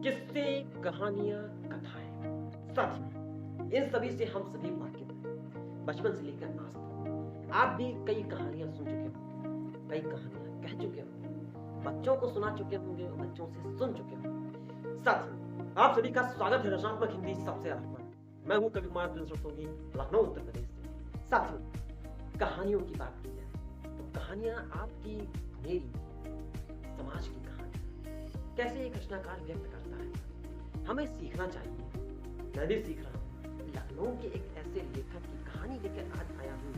किस्से, कहानियां, कथाएं। साथियों, इन सभी से हम सभी वाकिफ हैं, बचपन से लेकर आज तक। आप भी कई कहानियां सुन चुके होंगे, कई कहानियां कह चुके होंगे, बच्चों को सुना चुके होंगे और बच्चों से सुन चुके होंगे। साथियों, आप सभी का स्वागत है रचनात्मक हिंदी सबसे आराम पर। मैं हूं कवि कुमार रस्तोगी, लखनऊ उत्तर प्रदेश से। साथियों, कहानियों की बात की जाए तो कहानियां आपकी, मेरी, समाज की कहानी कैसे एक रचनाकार व्यक्त करता है, हमें सीखना चाहिए। मैं भी सीख रहा हूँ। लखनऊ के एक ऐसे लेखक की कहानी लेकर आज आया हूँ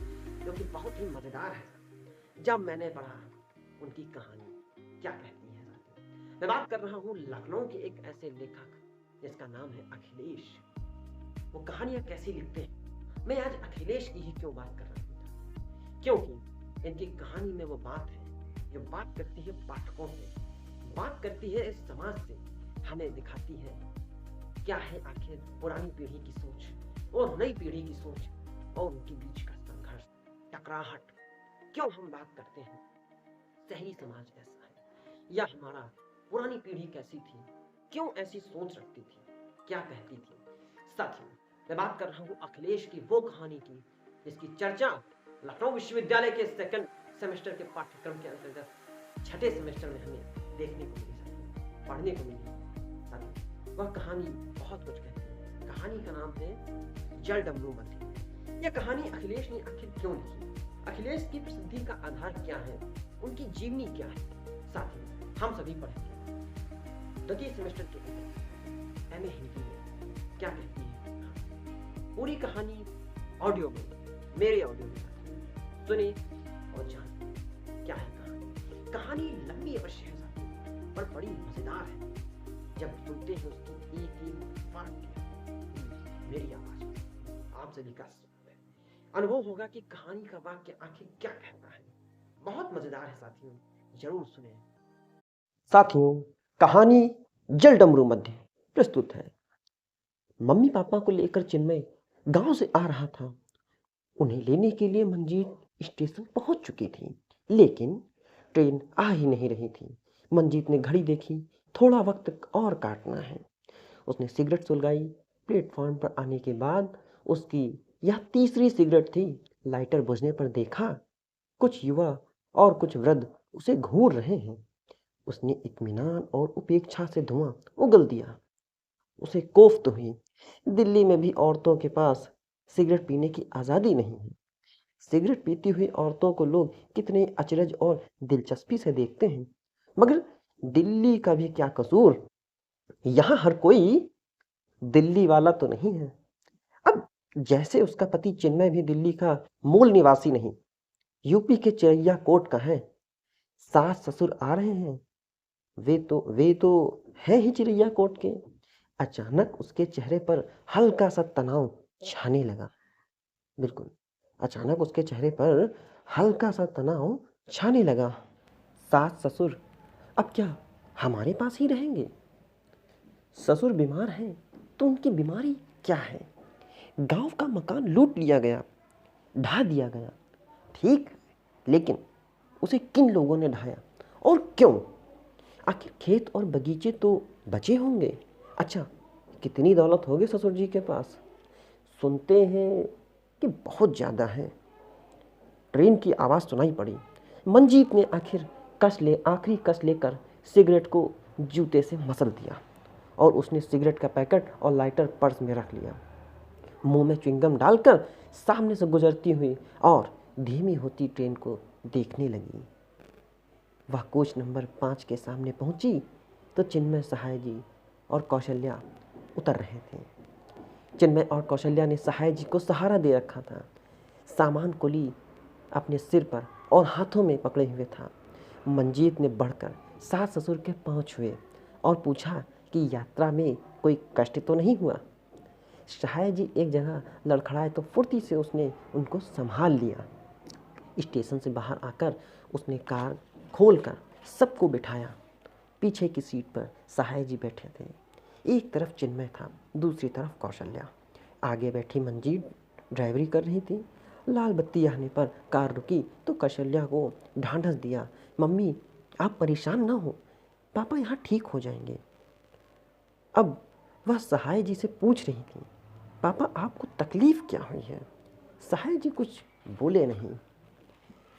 जो कि बहुत ही मजेदार है। जब मैंने पढ़ा उनकी कहानी क्या कहती है, मैं बात कर रहा हूँ लखनऊ के एक ऐसे लेखक जिसका नाम है अखिलेश। वो कहानियां कैसी लिखते हैं, मैं आज अखिलेश की ही क्यों बात कर रहा हूँ, क्योंकि इनकी कहानी में वो बात है जो बात करती है पाठकों से, बात करती है इस समाज से, हमें दिखाती है क्या है आखिर पुरानी पीढ़ी की सोच और नई पीढ़ी की सोच और उनके बीच का संघर्ष, टकराहट। क्यों हम बात करते हैं शहरी समाज ऐसा है, या हमारा पुरानी पीढ़ी कैसी थी, क्यों ऐसी सोच रखती थी, क्या कहती थी। साथियों, मैं बात कर रहा हूँ अखिलेश की वो कहानी की जिसकी चर्चा लखनऊ विश्वविद्यालय के सेकंड सेमेस्टर के पाठ्यक्रम के अंतर्गत छठे सेमेस्टर में हमें देखने को मिली, पढ़ने को मिली। वह कहानी बहुत कुछ कहती है। कहानी का नाम है जल डमरू मध्य। यह कहानी अखिलेश ने आखिर क्यों लिखी, अखिलेश की प्रसिद्धि का आधार क्या है, उनकी जीवनी क्या है, साथियों हम सभी पढ़ेंगे। द्वितीय सेमेस्टर के एमए हिंदी में क्या कहती है पूरी कहानी ऑडियो में, मेरे ऑडियो में सुने और जाने क्या है कहानी। कहानी लंबी अवश्य है साथियों, पर बड़ी मजेदार है। जब सुनते हैं उसकी एक वाक्य मेरी आवाज में, आप सभी का अनुभव होगा कि कहानी का वाक्य आखिर क्या कहता है। बहुत मजेदार है साथियों, जरूर सुने। साथियों, कहानी जल डमरू मध्य प्रस्तुत है। मम्मी पापा को लेकर चिन्मय गांव से आ रहा था। उन्हें लेने के लिए मंजीत स्टेशन पहुंच चुकी थी, लेकिन ट्रेन आ ही नहीं रही थी। मंजीत ने घड़ी देखी, थोड़ा वक्त और काटना है। उसने सिगरेट सुलगाई। प्लेटफॉर्म पर आने के बाद उसकी यह तीसरी सिगरेट थी। लाइटर बुझने पर देखा कुछ युवा और कुछ वृद्ध उसे घूर रहे हैं। उसने इत्मीनान और उपेक्षा से धुआं उगल दिया। उसे कोफ्त हुई, दिल्ली में भी औरतों के पास सिगरेट पीने की आज़ादी नहीं है। सिगरेट पीती हुई औरतों को लोग कितने अचरज और दिलचस्पी से देखते हैं, मगर दिल्ली का भी क्या कसूर, यहाँ हर कोई दिल्ली वाला तो नहीं है। अब जैसे उसका पति चिन्मय भी दिल्ली का मूल निवासी नहीं, यूपी के चिरैया कोट का है। सास ससुर आ रहे हैं, वे तो है ही चिरैया कोट के। अचानक उसके चेहरे पर हल्का सा तनाव छाने लगा। बिल्कुल, अचानक उसके चेहरे पर हल्का सा तनाव छाने लगा। सास ससुर अब क्या हमारे पास ही रहेंगे? ससुर बीमार हैं तो उनकी बीमारी क्या है? गांव का मकान लूट लिया गया, ढा दिया गया, ठीक, लेकिन उसे किन लोगों ने ढाया और क्यों? आखिर खेत और बगीचे तो बचे होंगे। अच्छा, कितनी दौलत होगी ससुर जी के पास? सुनते हैं कि बहुत ज़्यादा है। ट्रेन की आवाज़ सुनाई पड़ी। मंजीत ने आखिरी कस लेकर सिगरेट को जूते से मसल दिया और उसने सिगरेट का पैकेट और लाइटर पर्स में रख लिया। मुंह में च्युइंगम डालकर सामने से गुजरती हुई और धीमी होती ट्रेन को देखने लगी। वह कोच नंबर 5 के सामने पहुंची तो चिन्मय, सहाय जी और कौशल्या उतर रहे थे। चिन्मय और कौशल्या ने सहाय जी को सहारा दे रखा था। सामान कुली अपने सिर पर और हाथों में पकड़े हुए था। मंजीत ने बढ़कर सास ससुर के पांव छुए और पूछा कि यात्रा में कोई कष्ट तो नहीं हुआ। सहाय जी एक जगह लड़खड़ाए तो फुर्ती से उसने उनको संभाल लिया। स्टेशन से बाहर आकर उसने कार खोलकर सबको बिठाया। पीछे की सीट पर सहाय जी बैठे थे। एक तरफ चिन्मय था, दूसरी तरफ कौशल्या। आगे बैठी मंजीत ड्राइवरी कर रही थी। लाल बत्ती आने पर कार रुकी तो कौशल्या को ढांढस दिया, मम्मी आप परेशान ना हो, पापा यहाँ ठीक हो जाएंगे। अब वह सहाय जी से पूछ रही थी, पापा आपको तकलीफ़ क्या हुई है? सहाय जी कुछ बोले नहीं।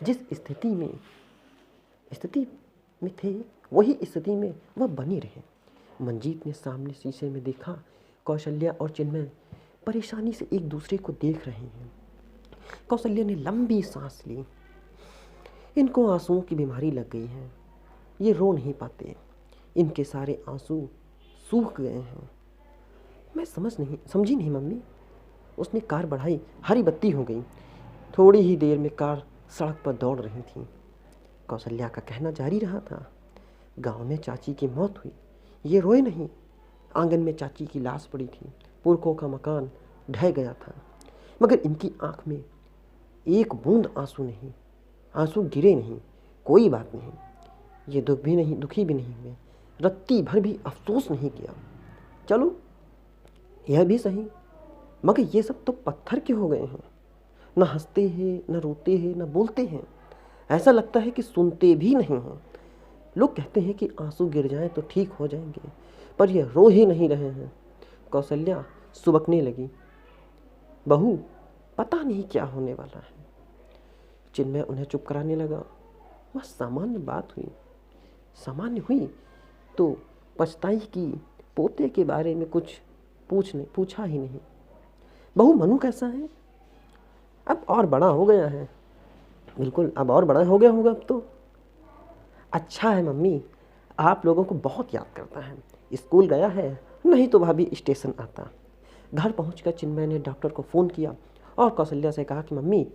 जिस स्थिति में थे वही स्थिति में वह बनी रहे। मंजीत ने सामने शीशे में देखा, कौशल्या और चिन्मय परेशानी से एक दूसरे को देख रहे हैं। कौशल्या ने लंबी सांस ली। इनको आंसुओं की बीमारी लग गई है, ये रो नहीं पाते, इनके सारे आंसू सूख गए हैं। मैं समझी नहीं मम्मी। उसने कार बढ़ाई, हरी बत्ती हो गई। थोड़ी ही देर में कार सड़क पर दौड़ रही थी। कौशल्या का कहना जारी रहा था, गांव में चाची की मौत हुई, ये रोए नहीं। आंगन में चाची की लाश पड़ी थी, पुरखों का मकान ढह गया था, मगर इनकी आंख में एक बूंद आंसू नहीं, आंसू गिरे नहीं। कोई बात नहीं, ये दुखी भी नहीं हुए, रत्ती भर भी अफसोस नहीं किया। चलो यह भी सही, मगर ये सब तो पत्थर के हो गए हैं, न हंसते हैं, न रोते हैं, न बोलते हैं। ऐसा लगता है कि सुनते भी नहीं हैं। लोग कहते हैं कि आंसू गिर जाएं तो ठीक हो जाएंगे, पर ये रो ही नहीं रहे हैं। कौशल्या सुबकने लगी, बहू पता नहीं क्या होने वाला है। चिन्मय उन्हें चुप कराने लगा। वह सामान्य हुई तो पछताई की पोते के बारे में कुछ पूछा ही नहीं। बहू मनु कैसा है? अब और बड़ा हो गया है। बिल्कुल, अब और बड़ा हो गया होगा। अब तो अच्छा है मम्मी, आप लोगों को बहुत याद करता है। स्कूल गया है, नहीं तो भाभी स्टेशन आता। घर पहुंचकर चिन्मय ने डॉक्टर को फ़ोन किया और कौशल्या से कहा कि मम्मी,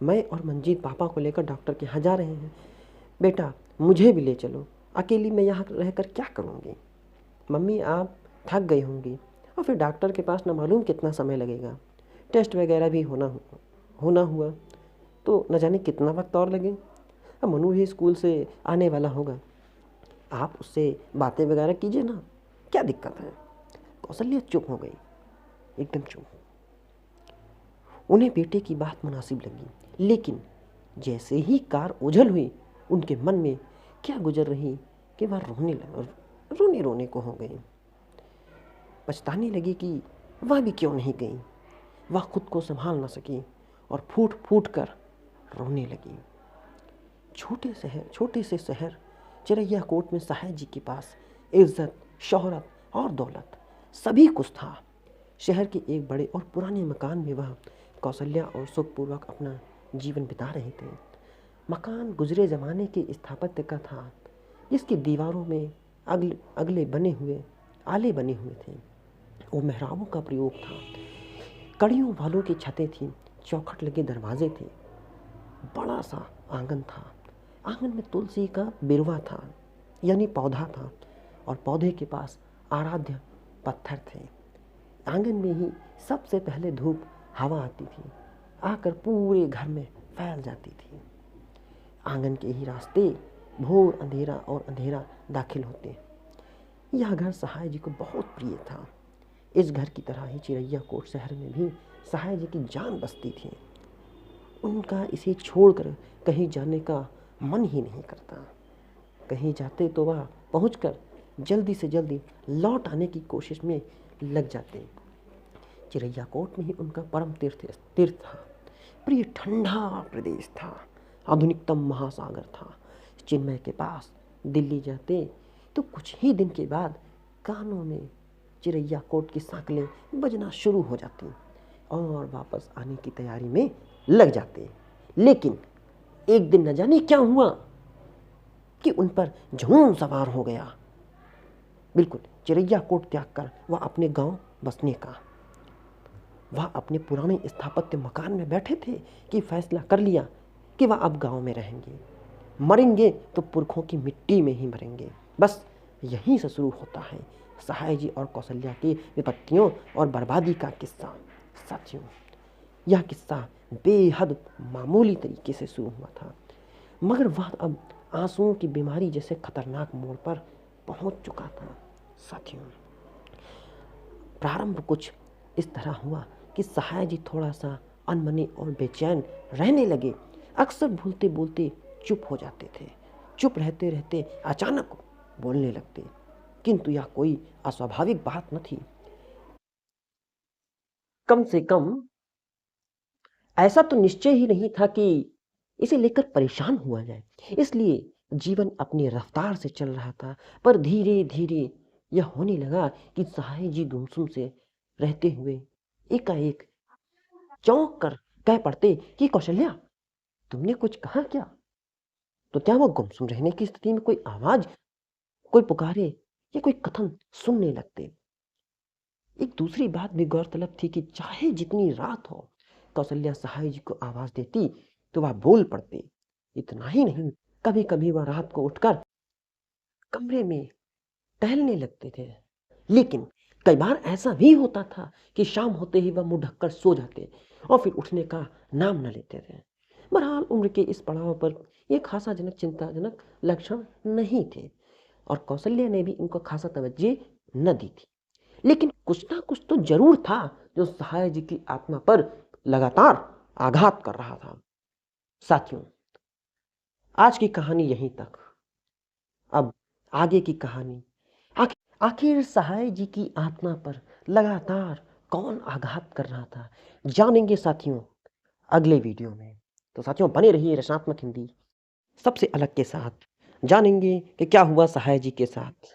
मैं और मंजीत पापा को लेकर डॉक्टर के यहाँ जा रहे हैं। बेटा मुझे भी ले चलो, अकेली मैं यहाँ रहकर क्या करूँगी? मम्मी आप थक गई होंगी और फिर डॉक्टर के पास न मालूम कितना समय लगेगा। टेस्ट वगैरह भी होना हुआ तो न जाने कितना वक्त और लगे। अब मनु भी स्कूल से आने वाला होगा, आप उससे बातें वगैरह कीजिए ना, क्या दिक्कत है? कौशल्या चुप हो गई, एकदम चुप। उन्हें बेटे की बात मुनासिब लगी, लेकिन जैसे ही कार ओझल हुई उनके मन में क्या गुजर रही कि वह रोने को हो गई। पछताने लगी कि वह भी क्यों नहीं गई। वह खुद को संभाल न सकी और फूट फूट कर रोने लगी। छोटे से शहर चिरैया कोट में सहाय जी के पास इज्जत, शोहरत और दौलत सभी कुछ था। शहर के एक बड़े और पुराने मकान में वह कौशल्या और सुखपूर्वक अपना जीवन बिता रहे थे। मकान गुजरे ज़माने के स्थापत्य का था, जिसकी दीवारों में आले बने हुए थे। वो मेहराबों का प्रयोग था, कड़ियों वालों की छतें थीं, चौखट लगे दरवाजे थे। बड़ा सा आंगन था। आंगन में तुलसी का बिरवा था, यानी पौधा था, और पौधे के पास आराध्य पत्थर थे। आंगन में ही सबसे पहले धूप हवा आती थी, आकर पूरे घर में फैल जाती थी। आंगन के ही रास्ते भोर अंधेरा दाखिल होते। यह घर सहाय जी को बहुत प्रिय था। इस घर की तरह ही चिरैया कोट शहर में भी सहाय जी की जान बसती थी। उनका इसे छोड़कर कहीं जाने का मन ही नहीं करता। कहीं जाते तो वह पहुंचकर जल्दी से जल्दी लौट आने की कोशिश में लग जाते। चिरैया कोट में ही उनका परम तीर्थ था। प्रिय ठंडा प्रदेश था, आधुनिकतम महासागर था। चिन्मय के पास दिल्ली जाते तो कुछ ही दिन के बाद कानों में चिरैया कोट की सांकलें बजना शुरू हो जाती और वापस आने की तैयारी में लग जाते। लेकिन एक दिन न जाने क्या हुआ कि उन पर झूम सवार हो गया। बिल्कुल चिरैया कोट त्याग कर वह अपने गांव बसने का, वह अपने पुराने स्थापत्य मकान में बैठे थे कि फैसला कर लिया कि वह अब गांव में रहेंगे। मरेंगे तो पुरखों की मिट्टी में ही मरेंगे। बस यहीं से शुरू होता है सहाय जी और कौशल्या की विपत्तियों और बर्बादी का किस्सा। साथियों, यह किस्सा बेहद मामूली तरीके से शुरू हुआ था, मगर वह अब आंसुओं की बीमारी जैसे खतरनाक मोड़ पर पहुंच चुका था। साथियों, प्रारंभ कुछ इस तरह हुआ कि सहाय जी थोड़ा सा अनमने और बेचैन रहने लगे। अक्सर बोलते बोलते चुप हो जाते थे। चुप रहते रहते अचानक बोलने लगते। किंतु यह कोई अस्वाभाविक बात न थी। कम से कम ऐसा तो निश्चय ही नहीं था कि इसे लेकर परेशान हुआ जाए। इसलिए जीवन अपनी रफ्तार से चल रहा था, पर धीरे-धीरे यह होने लगा कि सहाय जी गुमसुम से रहते हुए एकाएक चौंक कर कह पड़ते कि कौशल्या, तुमने कुछ कहा क्या? तो क्या वो गुमसुम रहने की स्थिति में कोई आवाज, कोई पुकारे या कोई कथन सुनने लगते। एक दूसरी बात भी गौरतलब थी कि चाहे जितनी रात हो, कौशल्या सहाय जी को आवाज देती तो वह बोल पड़ते। इतना ही नहीं, कभी कभी वह रात को उठकर कमरे में टहलने लगते थे। लेकिन कई बार ऐसा भी होता था कि शाम होते ही वह मुंह ढककर सो जाते और फिर उठने का नाम न लेते थे। बहरहाल उम्र के इस पड़ाव पर यह खासाजनक चिंताजनक लक्षण नहीं थे और कौशल्या ने भी इनको खासा तवज्जो न दी थी। लेकिन कुछ ना कुछ तो जरूर था जो सहाय जी की आत्मा पर लगातार आघात कर रहा था। साथियों, आज की कहानी यहीं तक। अब आगे की कहानी, आखिर सहाय जी की आत्मा पर लगातार कौन आघात कर रहा था, जानेंगे साथियों अगले वीडियो में। तो साथियों बने रहिए रचनात्मक हिंदी सबसे अलग के साथ, जानेंगे कि क्या हुआ सहाय जी के साथ।